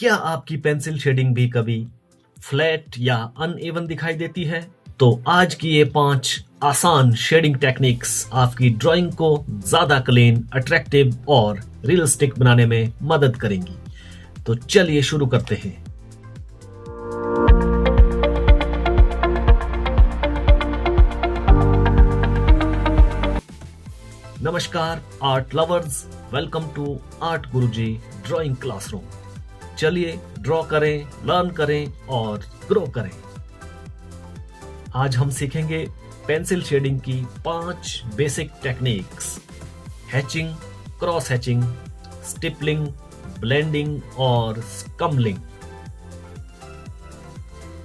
क्या आपकी pencil shading भी कभी फ्लैट या अनइवन दिखाई देती है? तो आज की ये 5 आसान शेडिंग टेक्निक्स आपकी ड्राइंग को ज्यादा क्लीन, अट्रैक्टिव और रियलिस्टिक बनाने में मदद करेंगी। तो चलिए शुरू करते हैं। नमस्कार art lovers, welcome to art Guruji drawing classroom. चलिए ड्रॉ करें, लर्न करें और ग्रो करें। आज हम सीखेंगे पेंसिल शेडिंग की 5 basic techniques: hatching, cross hatching, stippling, blending और स्कम्बलिंग।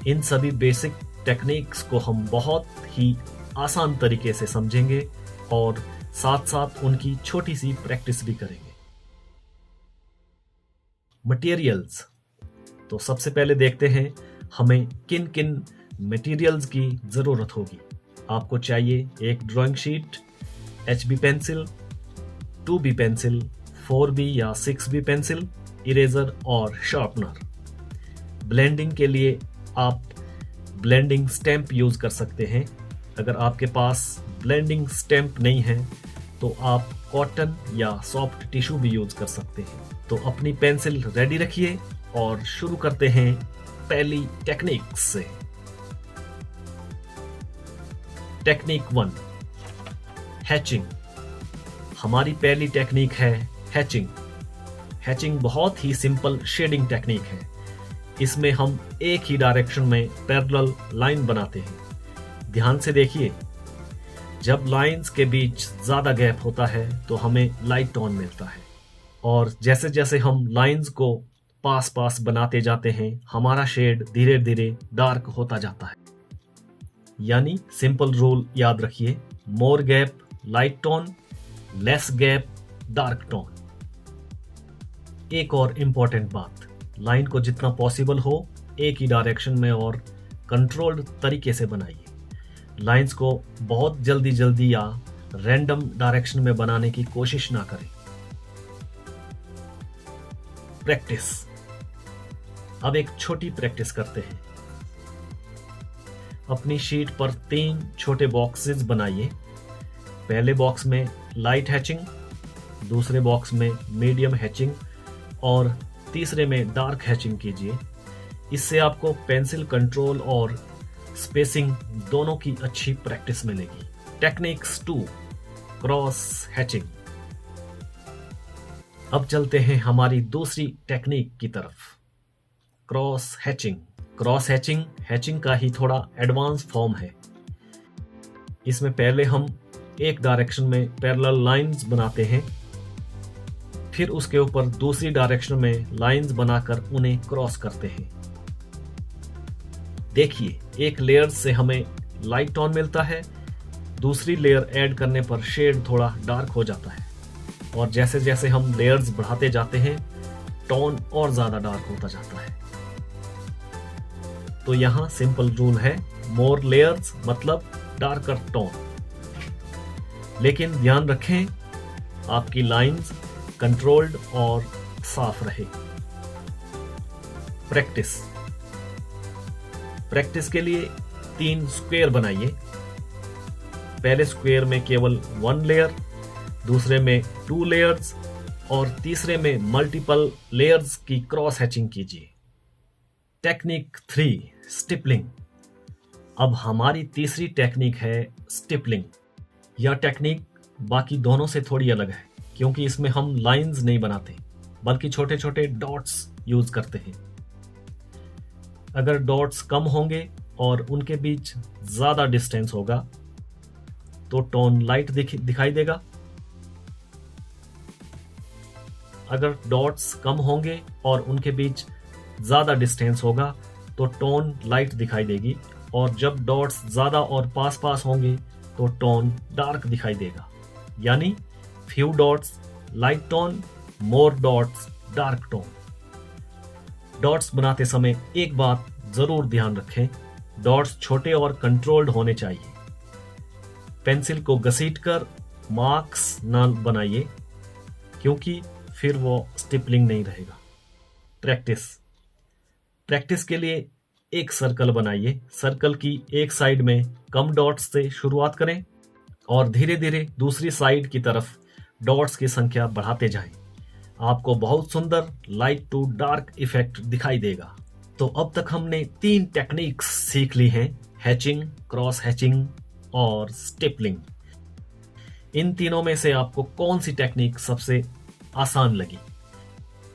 इन सभी बेसिक टेक्निक्स को हम बहुत ही आसान तरीके से समझेंगे और साथ साथ उनकी छोटी सी प्रैक्टिस भी करेंगे। मटेरियल्स, तो सबसे पहले देखते हैं हमें किन किन मटेरियल्स की जरूरत होगी। आपको चाहिए एक drawing sheet, HB pencil, 2B pencil, 4B या 6B पेंसिल, इरेजर और शार्पनर। ब्लेंडिंग के लिए आप ब्लेंडिंग स्टैम्प यूज कर सकते हैं। अगर आपके पास ब्लेंडिंग स्टैम्प नहीं है तो आप कॉटन या सॉफ्ट टिश्यू भी यूज कर सकते हैं। तो अपनी पेंसिल रेडी रखिए और शुरू करते हैं पहली टेक्निक से। Technique 1, hatching. हमारी पहली टेक्निक है हैचिंग। हैचिंग बहुत ही सिंपल शेडिंग टेक्निक है। इसमें हम एक ही डायरेक्शन में पैरेलल लाइन बनाते हैं। ध्यान से देखिए, जब लाइंस के बीच ज्यादा गैप होता है तो हमें लाइट टोन मिलता है, और जैसे जैसे हम लाइंस को पास पास बनाते जाते हैं हमारा शेड धीरे धीरे डार्क होता जाता है। यानी सिंपल रूल याद रखिए, more gap light tone, less gap dark tone. एक और इम्पॉर्टेंट बात, लाइन को जितना पॉसिबल हो एक ही डायरेक्शन में और कंट्रोल्ड तरीके से बनाइए। लाइंस को बहुत जल्दी जल्दी या रैंडम डायरेक्शन में बनाने की कोशिश ना करें। प्रैक्टिस। अब एक छोटी प्रैक्टिस करते हैं। अपनी शीट पर 3 छोटे बॉक्सेस बनाइए। पहले बॉक्स में लाइट हैचिंग, दूसरे बॉक्स में मीडियम हैचिंग और तीसरे में डार्क हैचिंग कीजिए। इससे आपको पेंसिल कंट्रोल और स्पेसिंग दोनों की अच्छी प्रैक्टिस मिलेगी। Techniques 2, cross hatching. अब चलते हैं हमारी दूसरी टेक्निक की तरफ, cross hatching. Cross hatching hatching का ही थोड़ा एडवांस फॉर्म है। इसमें पहले हम एक डायरेक्शन में पैरेलल लाइंस बनाते हैं, फिर उसके ऊपर दूसरी डायरेक्शन में लाइंस बनाकर उन्हें क्रॉस करते हैं। देखिए, एक लेयर से हमें लाइट टोन मिलता है, दूसरी लेयर ऐड करने पर शेड थोड़ा डार्क हो जाता है, और जैसे जैसे हम लेयर्स बढ़ाते जाते हैं टोन और ज्यादा डार्क होता जाता है। तो यहां सिंपल रूल है, मोर लेयर्स मतलब डार्कर टोन। लेकिन ध्यान रखें आपकी लाइंस कंट्रोल्ड और साफ रहे। प्रैक्टिस। प्रैक्टिस के लिए 3 स्क्वायर बनाइए। पहले स्क्वायर में केवल 1 लेयर, दूसरे में 2 लेयर्स और तीसरे में मल्टीपल लेयर्स की क्रॉस हैचिंग कीजिए। Technique 3, stippling. अब हमारी तीसरी टेक्निक है स्टिपलिंग। यह टेक्निक बाकी दोनों से थोड़ी अलग है, क्योंकि इसमें हम लाइंस नहीं बनाते बल्कि छोटे छोटे डॉट्स यूज करते हैं। अगर डॉट्स कम होंगे और उनके बीच ज्यादा डिस्टेंस होगा तो टोन लाइट दिखाई देगा। अगर डॉट्स कम होंगे और उनके बीच ज्यादा डिस्टेंस होगा तो टोन लाइट दिखाई देगी, और जब डॉट्स ज्यादा और पास पास होंगे तो टोन डार्क दिखाई देगा। यानी फ्यू डॉट्स लाइट टोन, मोर डॉट्स डार्क टोन। डॉट्स बनाते समय एक बात जरूर ध्यान रखें, डॉट्स छोटे और कंट्रोल्ड होने चाहिए। पेंसिल को घसीटकर मार्क्स ना बनाइए, क्योंकि फिर वो स्टिपलिंग नहीं रहेगा। प्रैक्टिस। प्रैक्टिस के लिए एक सर्कल बनाइए। सर्कल की एक साइड में कम डॉट्स से शुरुआत करें और धीरे धीरे दूसरी साइड की तरफ डॉट्स की संख्या बढ़ाते जाएं। आपको बहुत सुंदर लाइट टू डार्क इफेक्ट दिखाई देगा। तो अब तक हमने 3 टेक्निक्स सीख ली हैं, हैचिंग, क्रॉस हैचिंग और स्टिपलिंग। इन तीनों में से आपको कौन सी टेक्निक सबसे आसान लगी?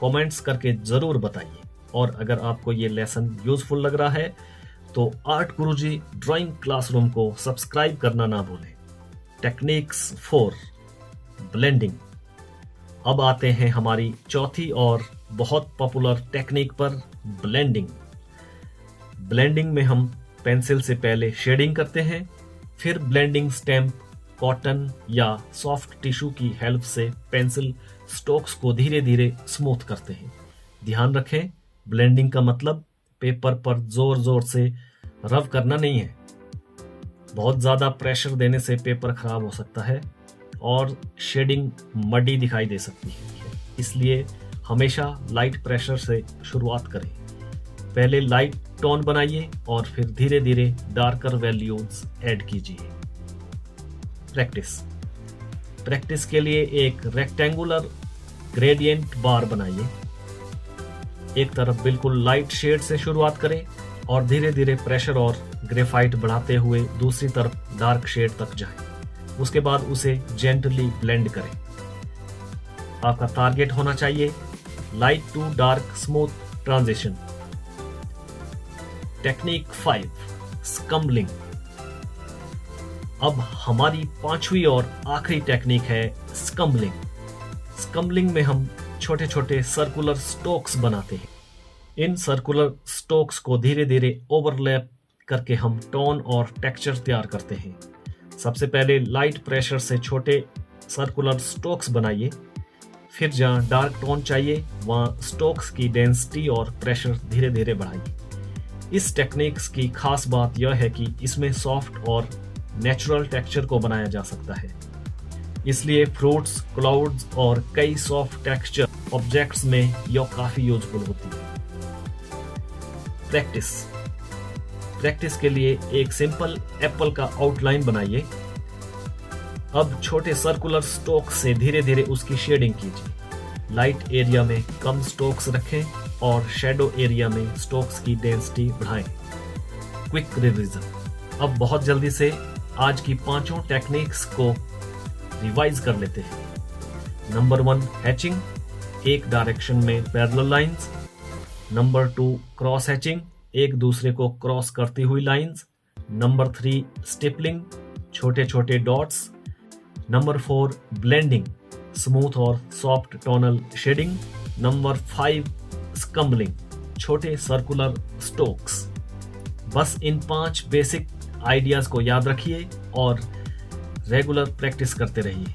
कमेंट्स करके जरूर बताइए। और अगर आपको ये लेसन यूजफुल लग रहा है तो आर्ट गुरुजी ड्राइंग क्लासरूम को सब्सक्राइब करना ना भूलें। Techniques 4 blending. अब आते हैं हमारी चौथी और बहुत पॉपुलर टेक्निक पर, ब्लेंडिंग। ब्लेंडिंग में हम पेंसिल से पहले शेडिंग करते हैं, फिर ब्लेंडिंग स्टैम्प, कॉटन या सॉफ्ट टिश्यू की हेल्प से पेंसिल स्ट्रोक्स को धीरे धीरे स्मूथ करते हैं। ध्यान रखें, ब्लेंडिंग का मतलब पेपर पर जोर जोर से रब करना नहीं है। बहुत ज्यादा प्रेशर देने से पेपर खराब हो सकता है और शेडिंग मडी दिखाई दे सकती है। इसलिए हमेशा लाइट प्रेशर से शुरुआत करें। पहले लाइट टोन बनाइए और फिर धीरे धीरे डार्कर वैल्यूज ऐड कीजिए। प्रैक्टिस के लिए एक रेक्टेंगुलर ग्रेडियंट बार बनाइए। एक तरफ बिल्कुल लाइट शेड से शुरुआत करें और धीरे धीरे प्रेशर और ग्रेफाइट बढ़ाते हुए दूसरी तरफ डार्क शेड तक जाएं। उसके बाद उसे जेंटली ब्लेंड करें। आपका टारगेट होना चाहिए light to dark smooth transition. Technique 5 scumbling. अब हमारी 5वीं और आखिरी टेक्निक है स्कम्बलिंग। स्कम्बलिंग में हम छोटे छोटे सर्कुलर स्ट्रोक्स बनाते हैं। इन सर्कुलर स्ट्रोक्स को धीरे धीरे ओवरलैप करके हम टोन और टेक्सचर तैयार करते हैं। सबसे पहले लाइट प्रेशर से छोटे सर्कुलर स्ट्रोक्स बनाइए, फिर जहां डार्क टोन चाहिए वहां स्ट्रोक्स की डेंसिटी और प्रेशर धीरे धीरे बढ़ाइए। इस टेक्निक्स की खास बात यह है कि इसमें सॉफ्ट और नेचुरल टेक्सचर को बनाया जा सकता है। इसलिए फ्रूट्स, क्लाउड्स और कई सॉफ्ट टेक्सचर ऑब्जेक्ट्स में यह काफी यूजफुल होती है। प्रैक्टिस के लिए एक सिंपल एप्पल का आउटलाइन बनाइए। अब छोटे सर्कुलर स्ट्रोक से धीरे धीरे उसकी शेडिंग कीजिए। लाइट एरिया में कम स्ट्रोक्स रखें और शैडो एरिया में स्ट्रोक्स की डेंसिटी बढ़ाएं। Quick revision. अब बहुत जल्दी से आज की 5 टेक्निक्स को रिवाइज कर लेते हैं। नंबर 1 हैचिंग, एक डायरेक्शन में parallel lines. Number 2 cross hatching, एक दूसरे को क्रॉस करती हुई लाइंस। नंबर 3 स्टिपलिंग, छोटे छोटे डॉट्स। नंबर 4 ब्लेंडिंग, स्मूथ और सॉफ्ट टोनल शेडिंग। नंबर 5 स्कम्बलिंग, छोटे सर्कुलर स्ट्रोक्स। बस इन 5 बेसिक आइडियाज को याद रखिए और रेगुलर प्रैक्टिस करते रहिए।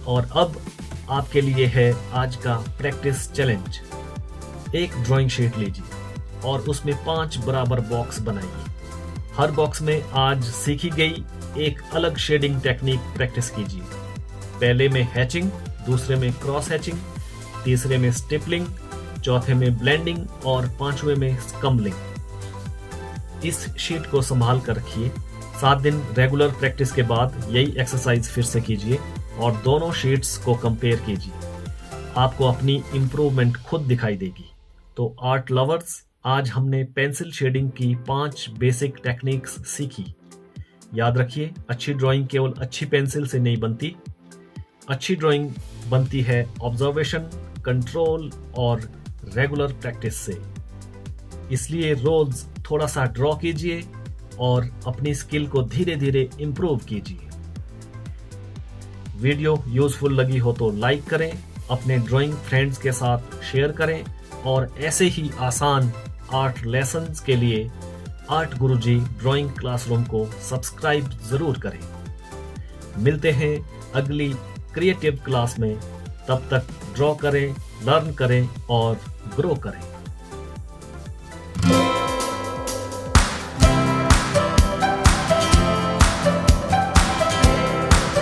और अब आपके लिए है आज का प्रैक्टिस चैलेंज। एक ड्राइंग शीट लीजिए और उसमें 5 बराबर बॉक्स बनाइए। हर बॉक्स में आज सीखी गई एक अलग शेडिंग टेक्निक प्रैक्टिस कीजिए। पहले में हैचिंग, दूसरे में क्रॉस हैचिंग, तीसरे में स्टिपलिंग, चौथे में ब्लेंडिंग और 5वें में स्कम्बलिंग। इस शीट को संभाल कर रखिए। 7 दिन रेगुलर प्रैक्टिस के बाद यही एक्सरसाइज फिर से कीजिए और दोनों शीट्स को कंपेयर कीजिए। आपको अपनी इंप्रूवमेंट खुद दिखाई देगी। तो आर्ट लवर्स, आज हमने पेंसिल शेडिंग की 5 बेसिक टेक्निक्स सीखी। याद रखिए, अच्छी ड्राइंग केवल अच्छी पेंसिल से नहीं बनती। अच्छी ड्राइंग बनती है ऑब्जर्वेशन, कंट्रोल और रेगुलर प्रैक्टिस से। इसलिए रोज थोड़ा सा ड्रॉ कीजिए और अपनी स्किल को धीरे धीरे इंप्रूव कीजिए। वीडियो यूजफुल लगी हो तो लाइक करें, अपने ड्राइंग फ्रेंड्स के साथ शेयर करें और ऐसे ही आसान आर्ट लेसन्स के लिए आर्ट गुरुजी ड्राइंग क्लासरूम को सब्सक्राइब जरूर करें। मिलते हैं अगली क्रिएटिव क्लास में। तब तक ड्रॉ करें, लर्न करें और ग्रो करें।